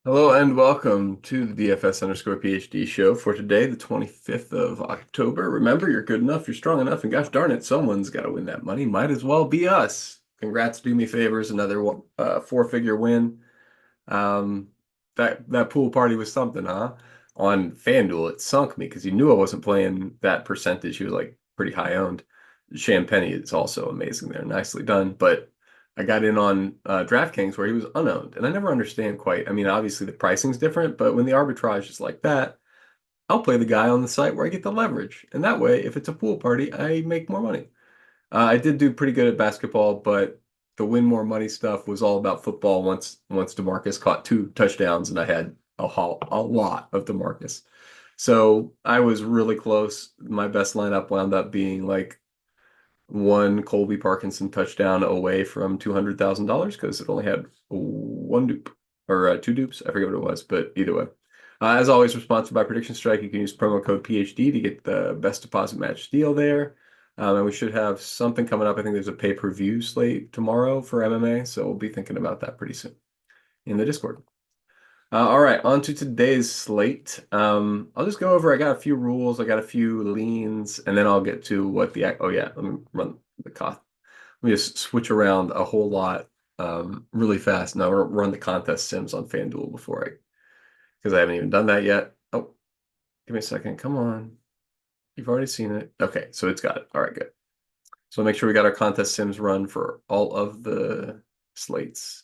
Hello and welcome to the DFS_PhD show for today, the 25th of October. Remember, you're good enough, you're strong enough, and gosh darn it, someone's got to win that money. Might as well be us. Congrats, do me favors, another four-figure win. Um, that pool party was something, huh? On FanDuel, it sunk me because you knew I wasn't playing that percentage. He was like pretty high owned. Champagne is also amazing there, nicely done. But I got in on DraftKings where he was unowned, and I never understand quite. I mean, obviously the pricing's different, but when the arbitrage is like that, I'll play the guy on the site where I get the leverage, and that way, if it's a pool party, I make more money. I did do pretty good at basketball, but the win more money stuff was all about football once DeMarcus caught two touchdowns and I had a lot of DeMarcus. So I was really close. My best lineup wound up being like one Colby Parkinson touchdown away from $200,000 because it only had one dupe or two dupes. I forget what it was, but either way. As always, we're sponsored by PredictionStrike. You can use promo code PhD to get the best deposit match deal there. And we should have something coming up. I think there's a pay-per-view slate tomorrow for MMA, so we'll be thinking about that pretty soon in the Discord. All right, on to today's slate. I'll just go over. I got a few rules. I got a few leans, and then I'll get to what the. Oh yeah, let me run the cost. Let me just switch around a whole lot really fast. Now I'll run the contest sims on FanDuel before because I haven't even done that yet. Oh, give me a second. Come on. You've already seen it. Okay, so it's got it. All right, good. So make sure we got our contest sims run for all of the slates,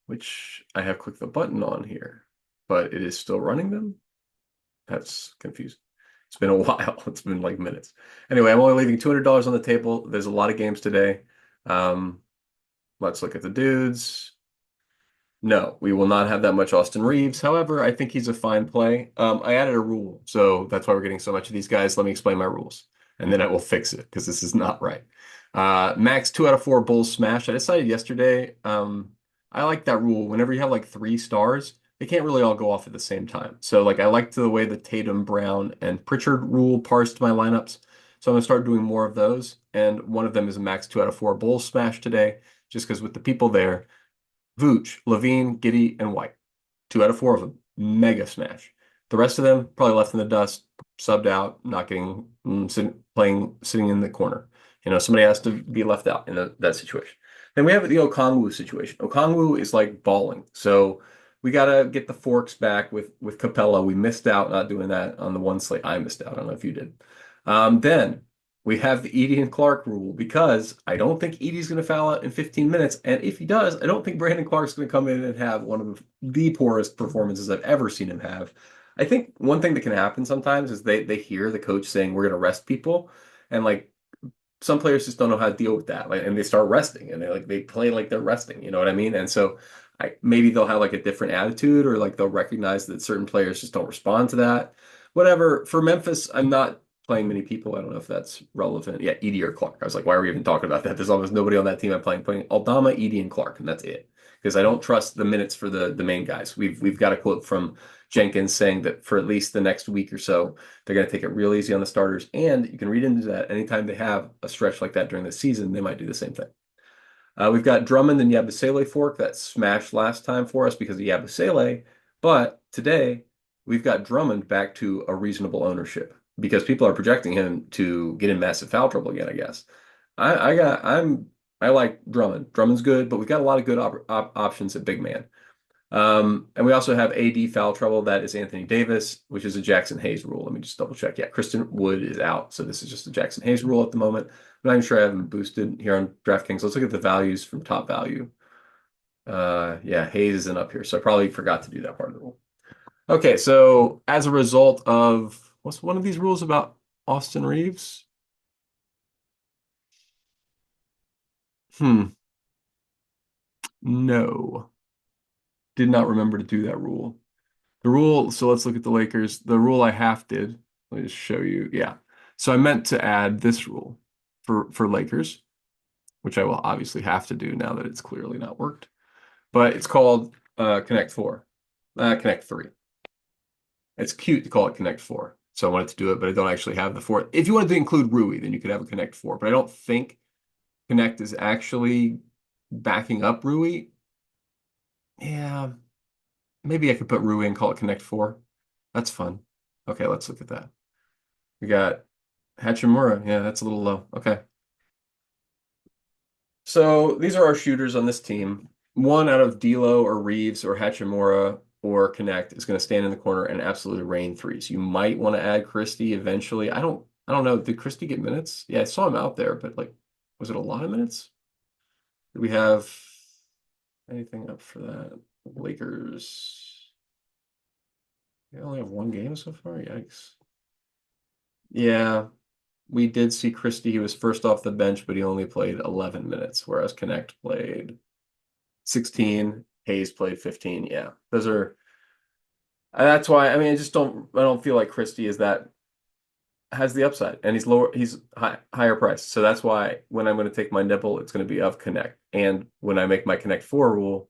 which I have clicked the button on here, but it is still running them. That's confusing. It's been a while. It's been like minutes. Anyway, I'm only leaving $200 on the table. There's a lot of games today. Um, let's look at the dudes. No, we will not have that much Austin Reaves. However, I think he's a fine play. I added a rule, so that's why we're getting so much of these guys. Let me explain my rules, and then I will fix it because this is not right. Max 2 out of 4 Bulls smash. I decided yesterday. I like that rule. Whenever you have like 3 stars, they can't really all go off at the same time. So like I liked the way the Tatum, Brown, and Pritchard rule parsed my lineups. So I'm gonna start doing more of those. And one of them is a max 2 out of 4 Bulls smash today, just because with the people there. Vooch, Levine, Giddey, and White. 2 out of 4 of them. Mega smash. The rest of them probably left in the dust, subbed out, not getting sitting in the corner. Somebody has to be left out in that situation. Then we have the Okongwu situation. Okongwu is like balling. So we gotta get the forks back with Capela. We missed out not doing that on the one slate. I missed out. I don't know if you did. Then we have the Edey and Clarke rule because I don't think Edey's going to foul out in 15 minutes. And if he does, I don't think Brandon Clarke's going to come in and have one of the poorest performances I've ever seen him have. I think one thing that can happen sometimes is they hear the coach saying we're going to rest people, and like some players just don't know how to deal with that. Like, and they start resting, and they play like they're resting. You know what I mean? And so maybe they'll have like a different attitude, or like they'll recognize that certain players just don't respond to that. Whatever. For Memphis, I'm not playing many people. I don't know if that's relevant. Yeah, Edey or Clarke. I was like, why are we even talking about that? There's almost nobody on that team I'm playing. Aldama, Edey, and Clarke, and that's it. Because I don't trust the minutes for the main guys. We've got a quote from Jenkins saying that for at least the next week or so, they're going to take it real easy on the starters. And you can read into that anytime they have a stretch like that during the season, they might do the same thing. We've got Drummond and Yabusele fork that smashed last time for us because of Yabusele. But today, we've got Drummond back to a reasonable ownership because people are projecting him to get in massive foul trouble again, I guess. I like Drummond. Drummond's good, but we've got a lot of good options at big man. And we also have AD foul trouble. That is Anthony Davis, which is a Jackson Hayes rule. Let me just double check. Yeah, Kristen Wood is out. So this is just a Jackson Hayes rule at the moment. I'm not even sure I have him boosted here on DraftKings. Let's look at the values from top value. Yeah, Hayes isn't up here. So I probably forgot to do that part of the rule. Okay, so as a result of what's one of these rules about Austin Reaves? Hmm, no. Did not remember to do that rule. The rule, so let's look at the Lakers. The rule I half did, let me just show you. Yeah. So I meant to add this rule for Lakers, which I will obviously have to do now that it's clearly not worked. But it's called Connect 4, Connect 3. It's cute to call it Connect 4. So I wanted to do it, but I don't actually have the 4. If you wanted to include Rui, then you could have a Connect 4. But I don't think Connect is actually backing up Rui. Yeah. Maybe I could put Rui and call it Connect 4. That's fun. Okay, let's look at that. We got Hachimura. Yeah, that's a little low. Okay. So these are our shooters on this team. One out of D'Lo or Reaves or Hachimura or Knecht is going to stand in the corner and absolutely rain threes. You might want to add Christie eventually. I don't know. Did Christie get minutes? Yeah, I saw him out there, but like, was it a lot of minutes? Do we have anything up for that? Lakers. We only have one game so far. Yikes. Yeah, we did see Christie. He was first off the bench, but he only played 11 minutes, whereas Knecht played 16. Hayes played 15. Yeah, those are. That's why. I mean, I don't feel like Christie is that has the upside, and he's lower. He's higher price. So that's why when I'm going to take my nibble, it's going to be of Knecht. And when I make my Connect 4 rule,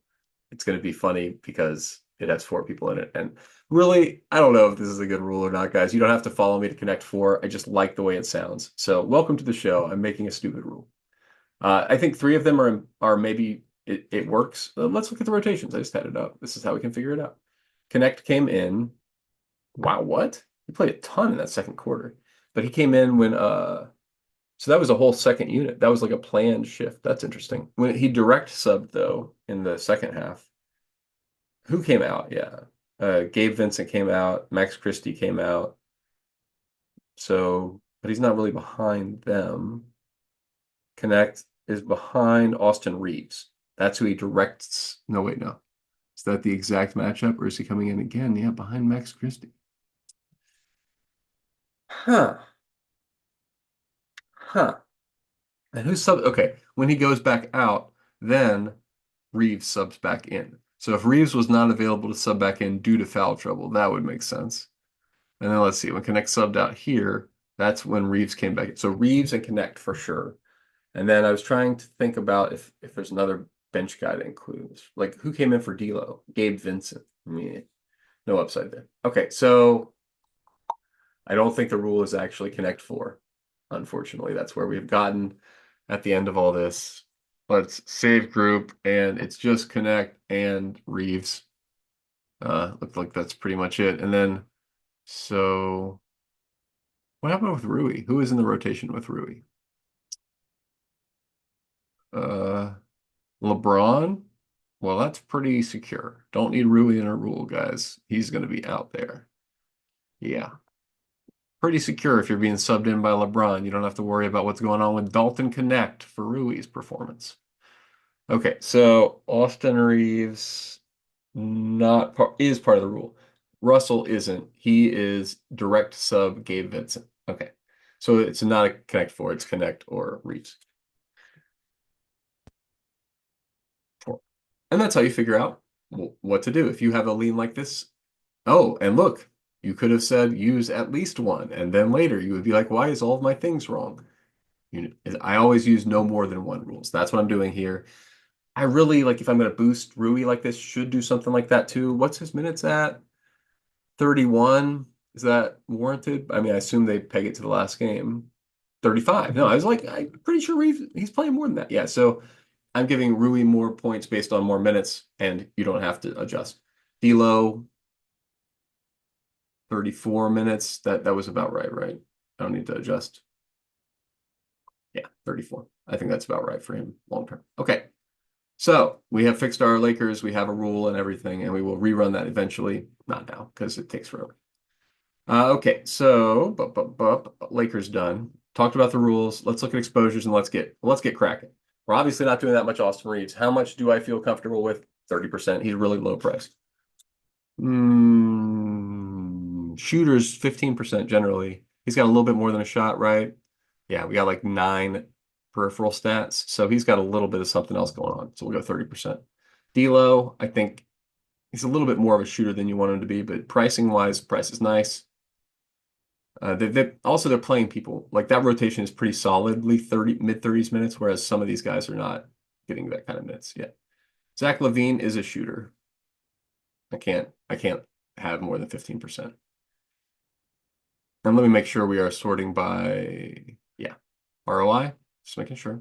it's going to be funny because it has 4 people in it. And really, I don't know if this is a good rule or not, guys. You don't have to follow me to Connect 4. I just like the way it sounds. So welcome to the show. I'm making a stupid rule. I think 3 of them are maybe it works. Let's look at the rotations. I just had it up. This is how we can figure it out. Connect came in. Wow, what? He played a ton in that second quarter. But he came in when so that was a whole second unit. That was like a planned shift. That's interesting. When he direct subbed though in the second half, who came out? Yeah. Gabe Vincent came out, Max Christie came out. So, but he's not really behind them. Connect is behind Austin Reaves. That's who he directs. No, wait, no. Is that the exact matchup, or is he coming in again? Yeah, behind Max Christie. Huh. Huh. And who's sub? Okay, when he goes back out, then Reaves subs back in. So if Reaves was not available to sub back in due to foul trouble, that would make sense. And then let's see, when Connect subbed out here, that's when Reaves came back in. So Reaves and Connect for sure. And then I was trying to think about if there's another bench guy to include. Like who came in for D'Lo? Gabe Vincent. I mean, no upside there. Okay, so I don't think the rule is actually Connect 4. Unfortunately, that's where we've gotten at the end of all this. Let's save group, and it's just Connect and Reaves. Looks like that's pretty much it. And then, so what happened with Rui? Who is in the rotation with Rui? Uh, LeBron? Well, that's pretty secure. Don't need Rui in a rule, guys. He's going to be out there. Yeah. Pretty secure if you're being subbed in by LeBron. You don't have to worry about what's going on with Dalton Connect for Rui's performance. Okay, so Austin Reaves not part is part of the rule. Russell isn't. He is direct sub Gabe Vincent. Okay. So it's not a Connect 4, it's Connect or Reaves. 4. And that's how you figure out what to do. If you have a lean like this, oh, and look, you could have said use at least one, and then later you would be like, why is all of my things wrong? I always use no more than one rules. That's what I'm doing here. I really like if I'm going to boost Rui like this, should do something like that too. What's his minutes at? 31. Is that warranted? I mean, I assume they peg it to the last game. 35. No, I was like, I'm pretty sure he's playing more than that. Yeah, so I'm giving Rui more points based on more minutes, and you don't have to adjust. D'Lo, 34 minutes. That was about right, right? I don't need to adjust. Yeah, 34. I think that's about right for him long term. Okay. So we have fixed our Lakers. We have a rule and everything, and we will rerun that eventually. Not now, because it takes forever. Okay, so Lakers done. Talked about the rules. Let's look at exposures and let's get cracking. We're obviously not doing that much Austin Reaves. How much do I feel comfortable with? 30%. He's really low price. Shooters 15% generally. He's got a little bit more than a shot, right? Yeah, we got like 9 peripheral stats. So he's got a little bit of something else going on. So we'll go 30%. D'Lo, I think he's a little bit more of a shooter than you want him to be, but pricing wise, price is nice. They're playing people. Like that rotation is pretty solidly 30 mid 30s minutes, whereas some of these guys are not getting that kind of minutes yet. Zach LaVine is a shooter. I can't have more than 15%. And let me make sure we are sorting by, yeah, ROI. Just making sure.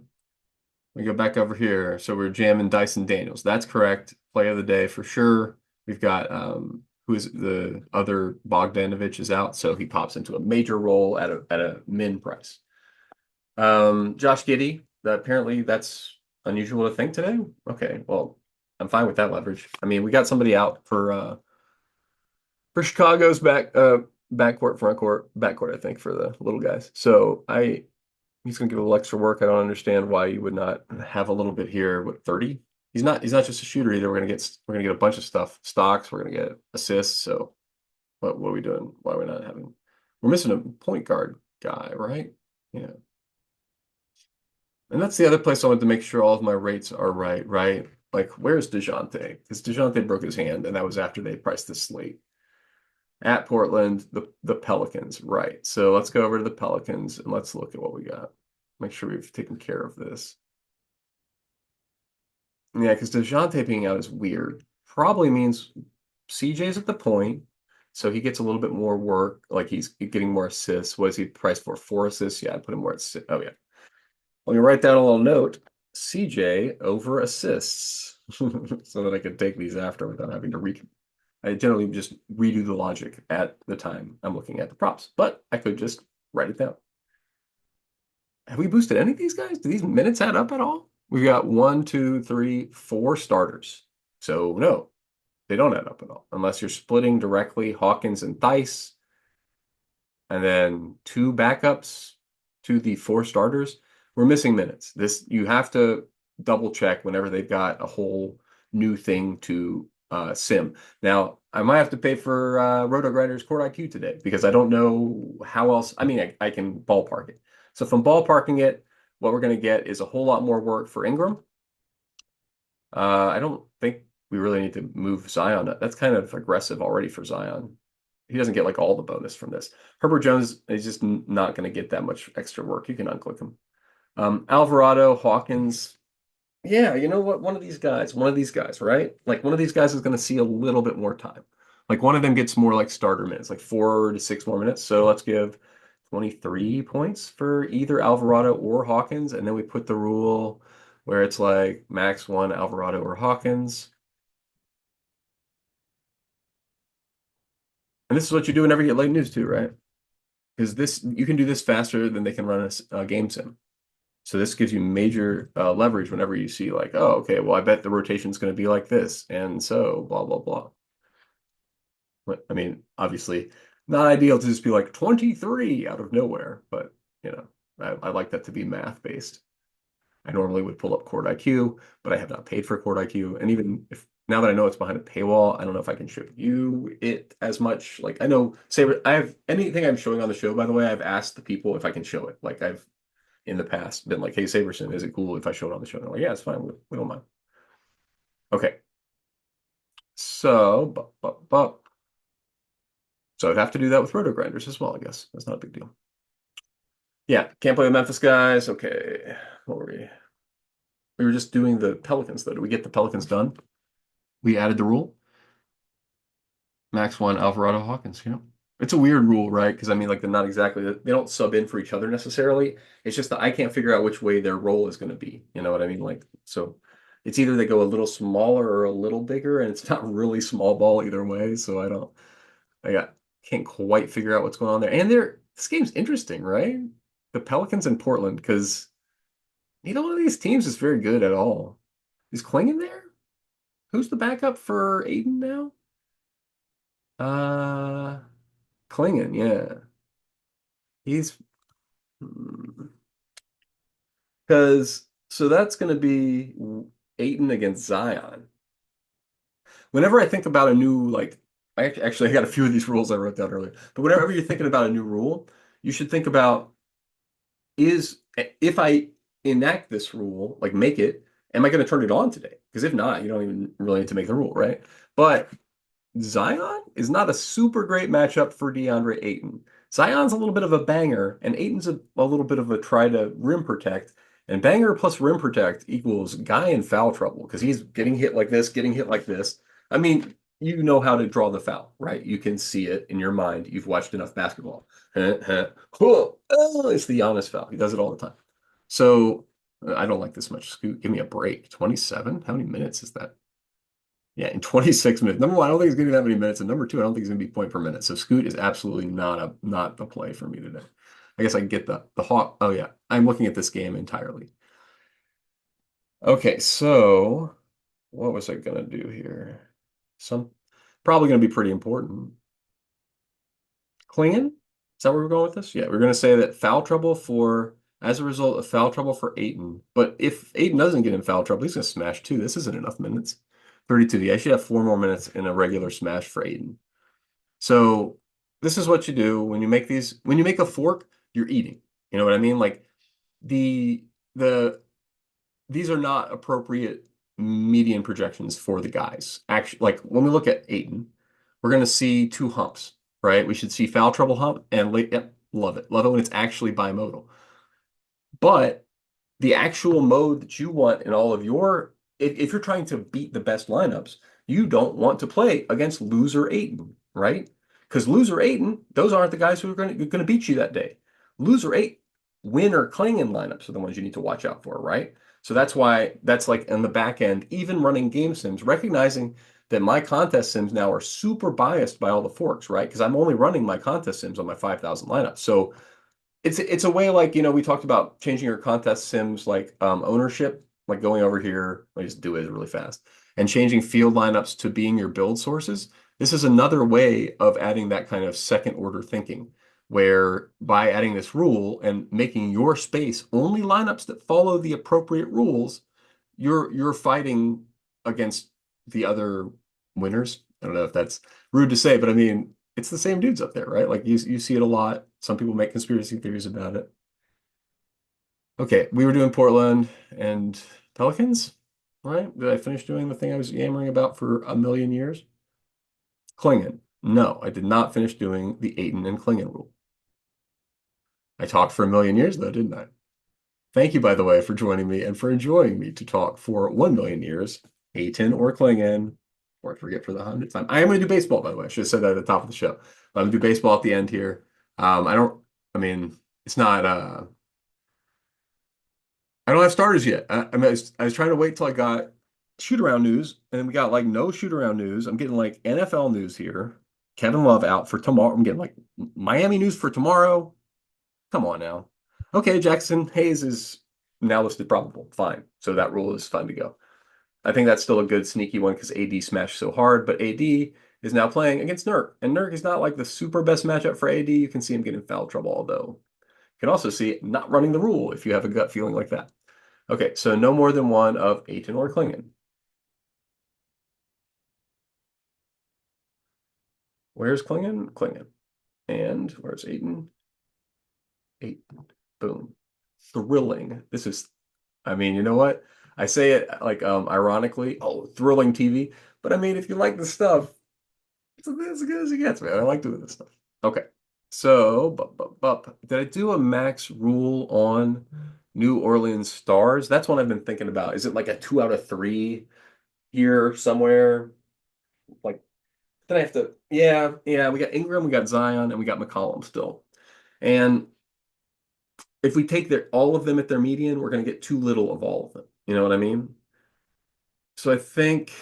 We go back over here. So we're jamming Dyson Daniels. That's correct. Play of the day for sure. We've got who is the other Bogdanovich is out, so he pops into a major role at a min price. Josh Giddey, apparently that's unusual to think today. Okay, well, I'm fine with that leverage. I mean, we got somebody out for Chicago's backcourt, backcourt, I think, for the little guys. So he's gonna get a little extra work. I don't understand why you would not have a little bit here. What, 30? He's not just a shooter either. We're gonna get a bunch of stuff. Stocks, we're gonna get assists. So what are we doing? Why are we not having we're missing a point guard guy, right? Yeah. And that's the other place I wanted to make sure all of my rates are right, right? Like, where's DeJounte? Because DeJounte broke his hand, and that was after they priced the slate. At Portland, the Pelicans, right. So let's go over to the Pelicans and let's look at what we got. Make sure we've taken care of this. Yeah, because DeJounte being out is weird. Probably means CJ's at the point, so he gets a little bit more work. Like he's getting more assists. What is he priced for? 4 assists? Yeah, I'd put him more at six. Oh, yeah. Let me write down a little note. CJ over assists so that I could take these after without having to read. I generally just redo the logic at the time I'm looking at the props, but I could just write it down. Have we boosted any of these guys? Do these minutes add up at all? We've got 1, 2, 3, 4 starters. So no, they don't add up at all unless you're splitting directly Hawkins and Theis and then 2 backups to the 4 starters. We're missing minutes. This you have to double check whenever they've got a whole new thing to sim. Now, I might have to pay for RotoGrinders Court IQ today because I don't know how else. I mean, I can ballpark it. So if I'm ballparking it, what we're going to get is a whole lot more work for Ingram. I don't think we really need to move Zion. That's kind of aggressive already for Zion. He doesn't get like all the bonus from this. Herbert Jones is just not going to get that much extra work. You can unclick him. Alvarado, Hawkins. Yeah, you know what? One of these guys, right? Like one of these guys is going to see a little bit more time. Like one of them gets more like starter minutes, like 4 to 6 more minutes. So let's give 23 points for either Alvarado or Hawkins. And then we put the rule where it's like max one Alvarado or Hawkins. And this is what you do whenever you get late news too, right? Because this you can do this faster than they can run a game sim. So this gives you major leverage whenever you see like, oh, okay, well, I bet the rotation is going to be like this, and so blah blah blah. But, I mean, obviously, not ideal to just be like 23 out of nowhere, but you know, I like that to be math based. I normally would pull up Court IQ, but I have not paid for Court IQ, and even if now that I know it's behind a paywall, I don't know if I can show you it as much. Like I know, say I have anything I'm showing on the show. By the way, I've asked the people if I can show it. Like I've in the past been like, hey, Saberson, is it cool if I show it on the show? And they're like, yeah, it's fine. We don't mind. Okay. So, so I'd have to do that with roto grinders as well, I guess. That's not a big deal. Yeah, can't play the Memphis guys. Okay. What were we? We were just doing the Pelicans, though. Did we get the Pelicans done? We added the rule. Max one, Alvarado Hawkins. Yeah. It's a weird rule, right? Because I mean, like they're not exactly they don't sub in for each other necessarily. It's just that I can't figure out which way their role is going to be. You know what I mean? Like so, it's either they go a little smaller or a little bigger, and it's not really small ball either way. So can't quite figure out what's going on there. And this game's interesting, right? The Pelicans in Portland, because neither one of these teams is very good at all. Is Clingan there? Who's the backup for Ayton now? Uh, Clingan, yeah. He's because so that's going to be Ayton against Zion. Whenever I think about a new like, I got a few of these rules I wrote down earlier. But whenever you're thinking about a new rule, you should think about is if I enact this rule, like make it, am I going to turn it on today? Because if not, you don't even really need to make the rule, right? But Zion is not a super great matchup for DeAndre Ayton. Zion's a little bit of a banger, and Ayton's a little bit of a try to rim protect. And banger plus rim protect equals guy in foul trouble because he's getting hit like this, getting hit like this. I mean, you know how to draw the foul, right? You can see it in your mind. You've watched enough basketball. Oh, it's the Giannis foul. He does it all the time. So I don't like this much. Scoot, give me a break. 27? How many minutes is that? Yeah, in 26 minutes. Number one, I don't think he's getting that many minutes, and number two, I don't think he's going to be point per minute. So Scoot is absolutely not a play for me today. I guess I can get the Hawk. Oh yeah, I'm looking at this game entirely. Okay, so what was I gonna do here? Some probably gonna be pretty important. Clingan? Is that where we're going with this? Yeah, we're gonna say that foul trouble for as a result of foul trouble for Ayton. But if Ayton doesn't get in foul trouble, he's gonna smash two. This isn't enough minutes. 32. Yeah, I should have four more minutes in a regular smash for Ayton. So this is what you do when you make these when you make a fork, you're eating. You know what I mean? Like the the these are not appropriate median projections for the guys. Actually, like when we look at Ayton, we're going to see two humps, right? We should see foul trouble hump and late. Yep, love it. Love it when it's actually bimodal. But the actual mode that you want in all of your, if you're trying to beat the best lineups, you don't want to play against loser Ayton, right? Because loser Ayton, those aren't the guys who are going to beat you that day. Loser eight, winner Klingan lineups are the ones you need to watch out for, right? So that's why that's like in the back end, even running game sims, recognizing that my contest sims now are super biased by all the forks, right? Because I'm only running my contest sims on my 5,000 lineup. So it's a way like, we talked about changing your contest sims like ownership, like going over here, let me just do it really fast, and changing field lineups to being your build sources. This is another way of adding that kind of second order thinking, where by adding this rule and making your space only lineups that follow the appropriate rules, you're fighting against the other winners. I don't know if that's rude to say, but I mean, it's the same dudes up there, right? Like you see it a lot. Some people make conspiracy theories about it. Okay, we were doing Portland and Pelicans, right? Did I finish doing the thing I was yammering about for a million years? Klingan. No, I did not finish doing the Ayton and Klingan rule. I talked for a million years though, didn't I? Thank you, by the way, for joining me and for enjoying me to talk for 1 million years. Ayton or Klingan, or I forget for the 100th time. I am going to do baseball, by the way. I should have said that at the top of the show. I'm going to do baseball at the end here. I don't, I mean, it's not, I don't have starters yet. I was trying to wait till I got shoot around news, and then we got like no shoot around news. I'm getting like NFL news here. Kevin Love out for tomorrow. I'm getting like Miami news for tomorrow. Come on now. Okay, Jackson Hayes is now listed probable. Fine. So that rule is fine to go. I think that's still a good sneaky one because AD smashed so hard, but AD is now playing against Nurk. And Nurk is not like the super best matchup for AD. You can see him get in foul trouble, although you can also see it not running the rule if you have a gut feeling like that. Okay, so no more than one of Ayton or Klingan. Where's Klingan? Klingan. And where's Ayton? Ayton. Boom. Thrilling. This is, I mean, you know what? I say it like ironically, oh, thrilling TV. But I mean, if you like the stuff, it's as good as it gets, man. I like doing this stuff. Okay. So, did I do a max rule on New Orleans Stars? That's one I've been thinking about. Is it like a 2 out of 3 here somewhere? Like, then I have to, yeah, we got Ingram, we got Zion, and we got McCollum still. And if we take all of them at their median, we're going to get too little of all of them. You know what I mean? So I think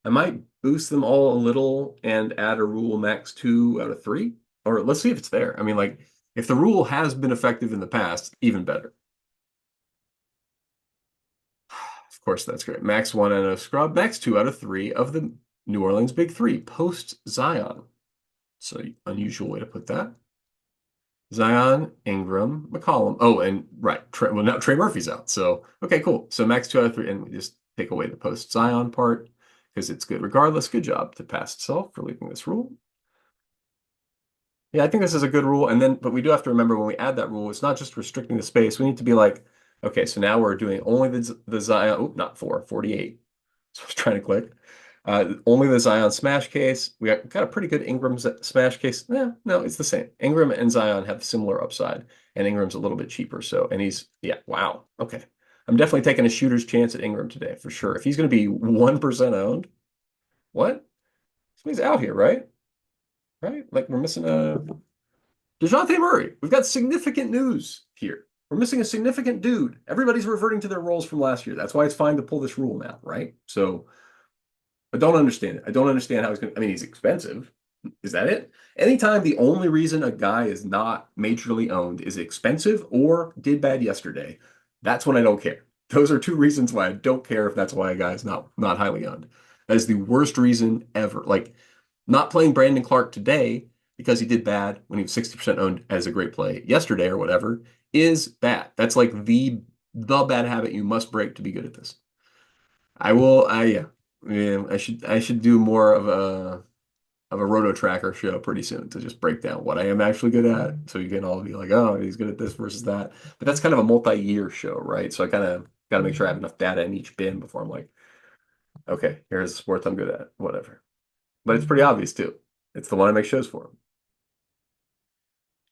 I might boost them all a little and add a rule max 2 out of 3. Or let's see if it's there. I mean, like, if the rule has been effective in the past, even better. Of course, that's great. Max 1 out of scrub, max 2 out of 3 of the New Orleans Big Three post Zion. So unusual way to put that. Zion, Ingram, McCollum. Oh, and right. Well, now Trey Murphy's out. So, okay, cool. So max 2 out of 3. And we just take away the post Zion part because it's good regardless. Good job to pass itself for leaving this rule. Yeah, I think this is a good rule. And then, but we do have to remember when we add that rule, it's not just restricting the space. We need to be like, okay, so now we're doing only the Zion. Oh, not 48. So I was trying to click. Only the Zion smash case. We got a pretty good Ingram smash case. Yeah, no, it's the same. Ingram and Zion have similar upside, and Ingram's a little bit cheaper. So, and yeah, wow. Okay. I'm definitely taking a shooter's chance at Ingram today for sure. If he's going to be 1% owned, what? Somebody's out here, right? Right? Like we're missing a DeJounte Murray. We've got significant news here. We're missing a significant dude. Everybody's reverting to their roles from last year. That's why it's fine to pull this rule now, right? So I don't understand it. I don't understand how he's going to, I mean, he's expensive. Is that it? Anytime the only reason a guy is not majorly owned is expensive or did bad yesterday, that's when I don't care. Those are two reasons why I don't care if that's why a guy is not highly owned. That is the worst reason ever. Like not playing Brandon Clarke today because he did bad when he was 60% owned as a great play yesterday or whatever is bad. That's like the bad habit you must break to be good at this. I will yeah, I should do more of a roto tracker show pretty soon to just break down what I am actually good at so you can all be like, oh, he's good at this versus that. But that's kind of a multi-year show, right? So I kind of got to make sure I have enough data in each bin before I'm like, okay, here's the sports I'm good at, whatever. But it's pretty obvious too. It's the one I make shows for.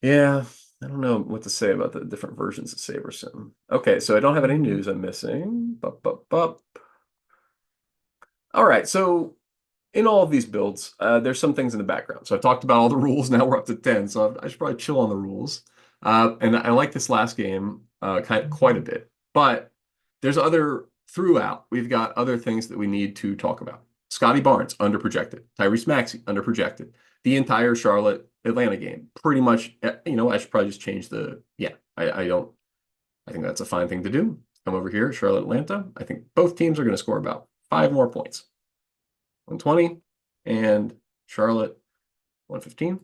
Yeah, I don't know what to say about the different versions of SaberSim. Okay, so I don't have any news I'm missing. Bup. All right, so in all of these builds, there's some things in the background. So I've talked about all the rules. Now we're up to 10, so I should probably chill on the rules. And I like this last game quite a bit. But there's other throughout. We've got other things that we need to talk about. Scottie Barnes underprojected. Tyrese Maxey underprojected. The entire Charlotte Atlanta game, pretty much. I should probably just change the. Yeah, I don't. I think that's a fine thing to do. Come over here, Charlotte Atlanta. I think both teams are going to score about 5 more points. 120 and Charlotte 115.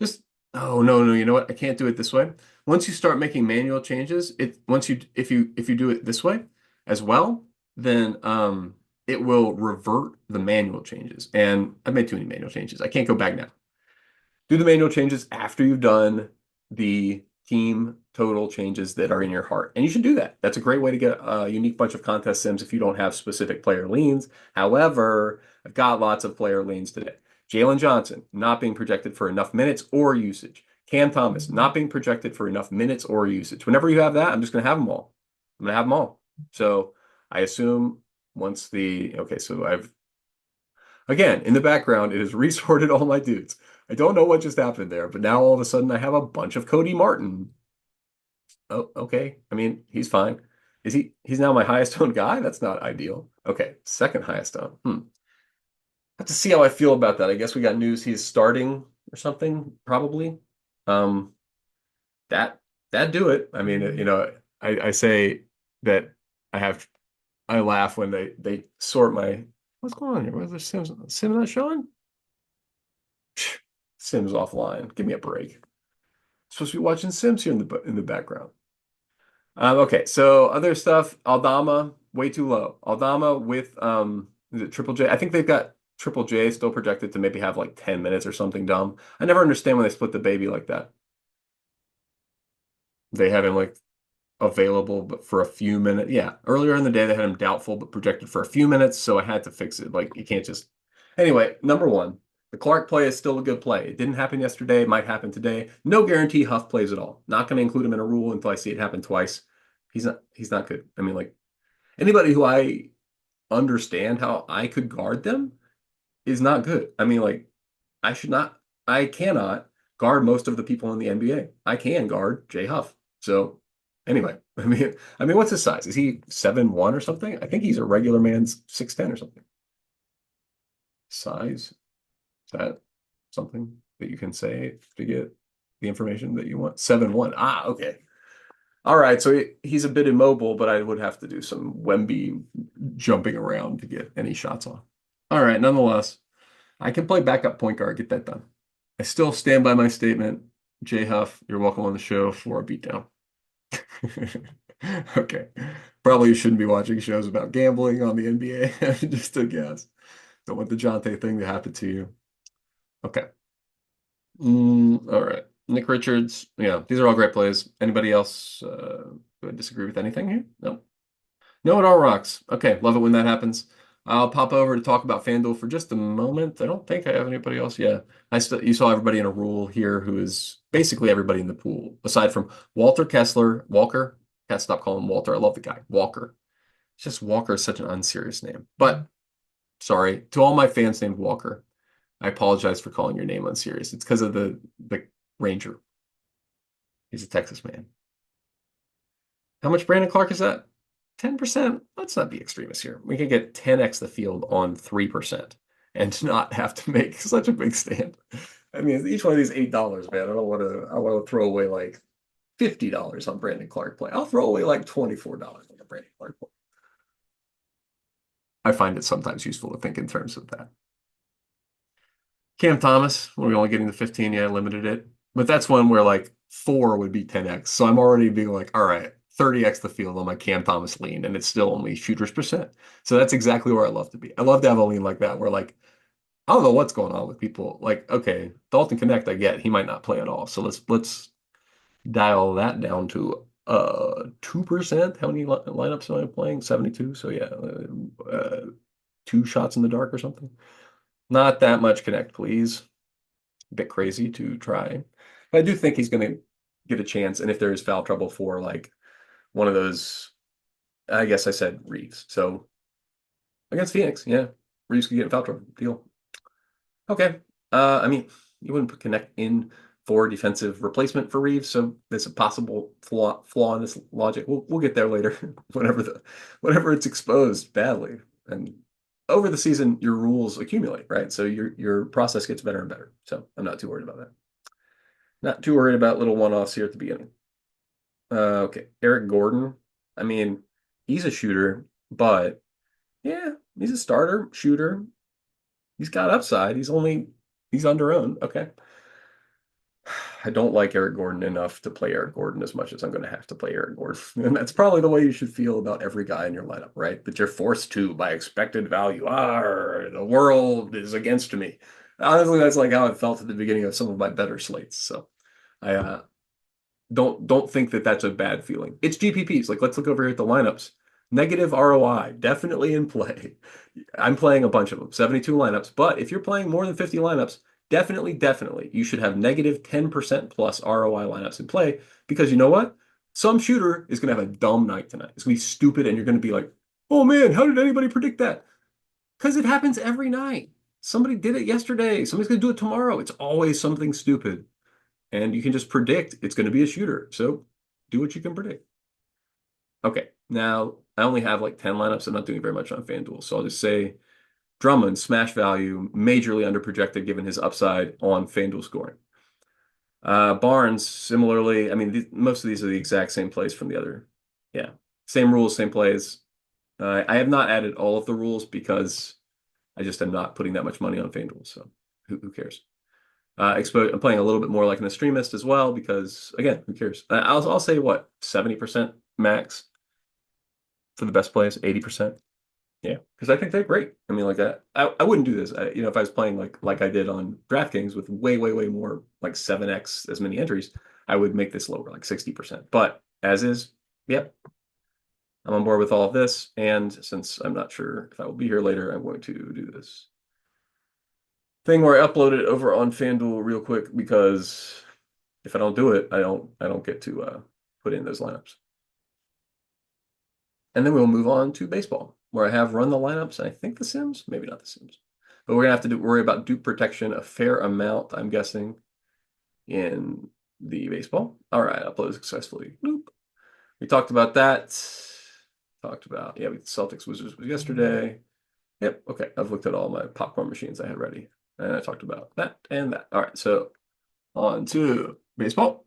Just oh no, you know what? I can't do it this way. Once you start making manual changes, if you do it this way as well, then it will revert the manual changes. And I've made too many manual changes. I can't go back now. Do the manual changes after you've done the team total changes that are in your heart. And you should do that. That's a great way to get a unique bunch of contest sims if you don't have specific player leans. However, I've got lots of player leans today. Jalen Johnson not being projected for enough minutes or usage. Cam Thomas not being projected for enough minutes or usage. Whenever you have that, I'm just going to have them all. I'm going to have them all. So I assume okay, so I've again, in the background, it has resorted all my dudes. I don't know what just happened there, but now all of a sudden I have a bunch of Cody Martin. Oh, okay. I mean, he's fine. He's now my highest owned guy? That's not ideal. Okay, second highest owned. Have to see how I feel about that. I guess we got news he's starting or something, probably. Um, that that do it. I mean, I say that I laugh when they sort my what's going on here? Where's the Sims not showing? Sims offline. Give me a break. Supposed to be watching Sims here in the background. Okay, so other stuff. Aldama way too low. Aldama with is it Triple J? I think they've got Triple J still projected to maybe have like 10 minutes or something dumb. I never understand when they split the baby like that. They have him like available but for a few minutes. Yeah, earlier in the day they had him doubtful but projected for a few minutes, so I had to fix it. Like you can't just. Anyway, number one, the Clarke play is still a good play. It didn't happen yesterday, it might happen today. No guarantee Huff plays at all. Not going to include him in a rule until I see it happen twice. He's not good. I mean, like anybody who I understand how I could guard them is not good. I mean, like I cannot guard most of the people in the NBA. I can guard Jay Huff. So anyway, I mean, what's his size? Is he 7'1" or something? I think he's a regular man's 6'10" or something. Size? Is that something that you can say to get the information that you want? 7'1". Ah, okay. All right, so he's a bit immobile, but I would have to do some Wemby jumping around to get any shots off. All right, nonetheless, I can play backup point guard, get that done. I still stand by my statement. Jay Huff, you're welcome on the show for a beatdown. Okay. Probably shouldn't be watching shows about gambling on the NBA. Just a guess. Don't want the Jonte thing to happen to you. Okay. All right. Nick Richards. Yeah, these are all great plays. Anybody else disagree with anything here? No. No, it all rocks. Okay, love it when that happens. I'll pop over to talk about FanDuel for just a moment. I don't think I have anybody else. Yeah, you saw everybody in a rule here who is basically everybody in the pool, aside from Walter Kessler, Walker. Can't stop calling him Walter. I love the guy, Walker. It's just Walker is such an unserious name. But sorry to all my fans named Walker. I apologize for calling your name unserious. It's because of the Ranger. He's a Texas man. How much Brandon Clarke is that? 10%? Let's not be extremists here. We can get 10x the field on 3% and not have to make such a big stand. I mean, each one of these $8, man. I want to throw away like $50 on Brandon Clarke play. I'll throw away like $24 on a Brandon Clarke play. I find it sometimes useful to think in terms of that. Cam Thomas, we're only getting the 15. Yeah, I limited it. But that's one where like four would be 10x. So I'm already being like, all right, 30x the field on my Cam Thomas lean, and it's still only shooters percent. So that's exactly where I love to be. I love to have a lean like that where like I don't know what's going on with people. Like, okay, Dalton Knecht, I get he might not play at all. So let's dial that down to 2%. How many lineups am I playing? 72. So yeah, two shots in the dark or something. Not that much Knecht, please. A bit crazy to try. But I do think he's going to get a chance. And if there is foul trouble for like one of those, I guess I said Reaves. So against Phoenix, yeah, Reaves could get in foul trouble. Deal. Okay. I mean, you wouldn't put Knecht in for defensive replacement for Reaves, so there's a possible flaw in this logic. We'll get there later, whenever it's exposed badly. And over the season, your rules accumulate, right? So your process gets better and better. So I'm not too worried about that. Not too worried about little one-offs here at the beginning. Okay, Eric Gordon. I mean, he's a shooter, but yeah, he's a starter shooter. He's got upside. He's under owned. Okay. I don't like Eric Gordon enough to play Eric Gordon as much as I'm going to have to play Eric Gordon. And that's probably the way you should feel about every guy in your lineup, right? But you're forced to by expected value. The world is against me. Honestly, that's like how I felt at the beginning of some of my better slates. So I don't think that that's a bad feeling. It's GPPs. Like, let's look over here at the lineups. Negative ROI, definitely in play. I'm playing a bunch of them, 72 lineups. But if you're playing more than 50 lineups, definitely, you should have negative 10% plus ROI lineups in play because you know what? Some shooter is going to have a dumb night tonight. It's going to be stupid, and you're going to be like, oh man, how did anybody predict that? Because it happens every night. Somebody did it yesterday. Somebody's going to do it tomorrow. It's always something stupid. And you can just predict it's going to be a shooter. So do what you can predict. Okay, now I only have like 10 lineups. I'm not doing very much on FanDuel. So I'll just say Drummond, smash value, majorly underprojected given his upside on FanDuel scoring. Barnes, similarly, I mean, most of these are the exact same plays from the other. Yeah, same rules, same plays. I have not added all of the rules because I just am not putting that much money on FanDuel. So who cares? I'm playing a little bit more like an extremist as well because, again, who cares? I'll say what, 70% max for the best plays, 80%. Yeah, because I think they're great. I mean, like I wouldn't do this. If I was playing like I did on DraftKings with way more like 7x as many entries, I would make this lower, like 60%. But as is, yep, I'm on board with all of this. And since I'm not sure if I will be here later, I'm going to do this thing where I upload it over on FanDuel real quick because if I don't do it, I don't get to put in those lineups. And then we'll move on to baseball, where I have run the lineups, and I think the Sims, maybe not the Sims. But we're gonna have to worry about dupe protection a fair amount, I'm guessing, in the baseball. All right, uploaded successfully. Bloop. We talked about that. Talked about, yeah, Celtics Wizards was yesterday. Yep, okay. I've looked at all my popcorn machines I had ready. And I talked about that and that. All right, so on to baseball.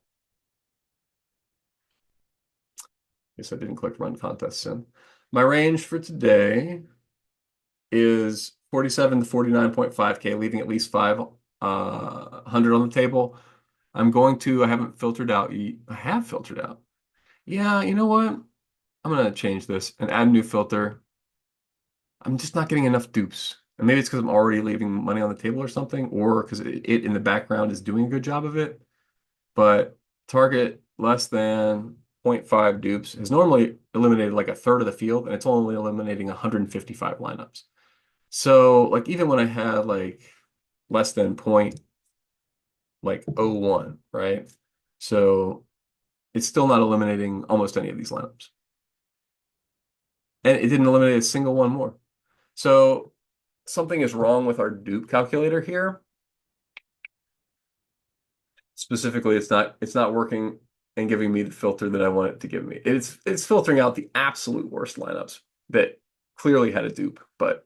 Guess I didn't click run contest sim. My range for today is 47 to 49.5K, leaving at least 500 on the table. I haven't filtered out. I have filtered out. Yeah, you know what? I'm gonna change this and add a new filter. I'm just not getting enough dupes. And maybe it's because I'm already leaving money on the table or something, or because it in the background is doing a good job of it. But target less than zero point 0.5 dupes has normally eliminated like a third of the field, and it's only eliminating 155 lineups. So like even when I had like less than point like oh 0.01, right? So it's still not eliminating almost any of these lineups. And it didn't eliminate a single one more. So something is wrong with our dupe calculator here. Specifically, it's not working and giving me the filter that I want it to give me. It's filtering out the absolute worst lineups that clearly had a dupe, but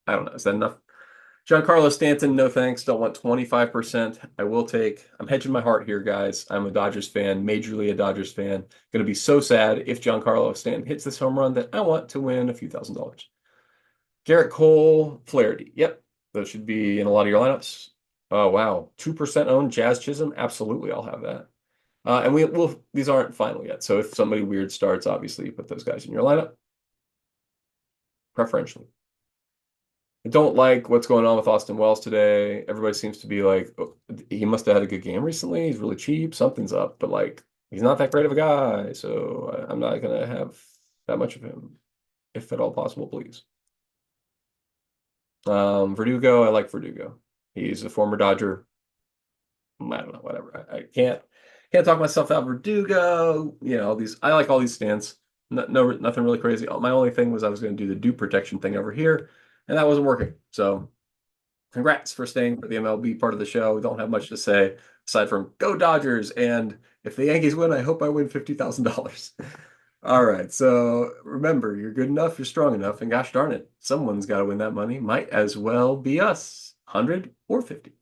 I don't know. Is that enough? Giancarlo Stanton, no thanks. Don't want 25%. I will take, I'm hedging my heart here, guys. I'm a Dodgers fan, majorly a Dodgers fan. Going to be so sad if Giancarlo Stanton hits this home run that I want to win a few $1,000s. Garrett Cole, Flaherty. Yep, those should be in a lot of your lineups. Oh, wow. 2% owned Jazz Chisholm. Absolutely, I'll have that. And will these aren't final yet. So if somebody weird starts, obviously you put those guys in your lineup, preferentially. I don't like what's going on with Austin Wells today. Everybody seems to be like, oh, he must have had a good game recently. He's really cheap. Something's up, but like, he's not that great of a guy. So I'm not going to have that much of him, if at all possible, please. Verdugo, I like Verdugo. He's a former Dodger. I don't know, whatever. I can't talk myself out. Verdugo, all these. I like all these stands. No, nothing really crazy. My only thing was I was going to do the dupe protection thing over here, and that wasn't working. So, congrats for staying for the MLB part of the show. We don't have much to say aside from go Dodgers, and if the Yankees win, I hope I win $50,000. All right. So remember, you're good enough, you're strong enough, and gosh darn it, someone's got to win that money. Might as well be us, 100 or 50.